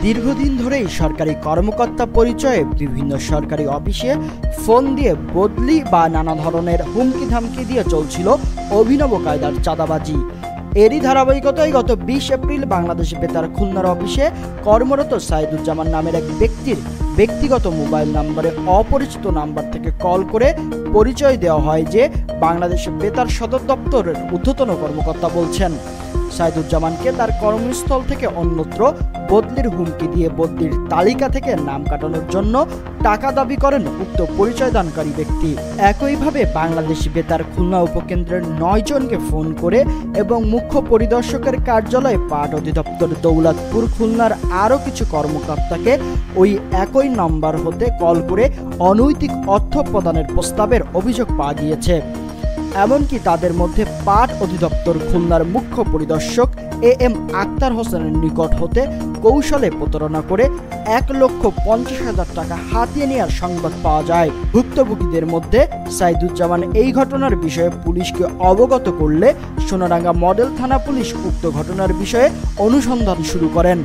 দীর্ঘদিন ধরেই সরকারি কর্মকর্তা পরিচয়ে বিভিন্ন সরকারি অফিসে ফোন দিয়ে বদলি বা নানা ধরনের হুমকি ধামকি দিয়ে চলছিল অভিনব কায়দার চাঁদাবাজি। এরই ধারাবাহিকতায় গত 20 এপ্রিল বাংলাদেশ বেতার খুলনার অফিসে কর্মরত সাইদুজ্জামান নামের এক ব্যক্তির ব্যক্তিগত মোবাইল নম্বরে অপরিচিত নাম্বার থেকে কল করে পরিচয় দেওয়া হয় যে বাংলাদেশ বেতার সদর দপ্তরের ঊর্ধ্বতন কর্মকর্তা বলছেন। সাইদুজ্জামানকে তার কর্মস্থল থেকে অন্যত্র বদলির হুমকি দিয়ে বদলির তালিকা থেকে নাম কাটানোর জন্য টাকা দাবি করেন উক্ত পরিচয়দানকারী ব্যক্তি। একইভাবে বাংলাদেশ বেতার খুলনা উপকেন্দ্রের 9 জনকে ফোন করে এবং মুখ্য পরিদর্শকের কার্যালয়ে পাট অধিদপ্তর দৌলতপুর খুলনার আরও কিছু কর্মকর্তাকে ওই একই নম্বর হতে কল করে অনৈতিক অর্থ প্রদানের প্রস্তাবের অভিযোগ পাওয়া গিয়েছে। এমনকি তাদের মধ্যে পাট অধিদপ্তর খুলনার মুখ্য পরিদর্শক AM আক্তার হোসেনের নিকট হতে কৌশলে প্রতারণা করে 1,50,000 টাকা হাতিয়ে নেওয়ার সংবাদ পাওয়া যায়। ভুক্তভোগীদের মধ্যে সাইদুজ্জামান এই ঘটনার বিষয়ে পুলিশকে অবগত করলে সোনারাঙ্গা মডেল থানা পুলিশ উক্ত ঘটনার বিষয়ে অনুসন্ধান শুরু করেন।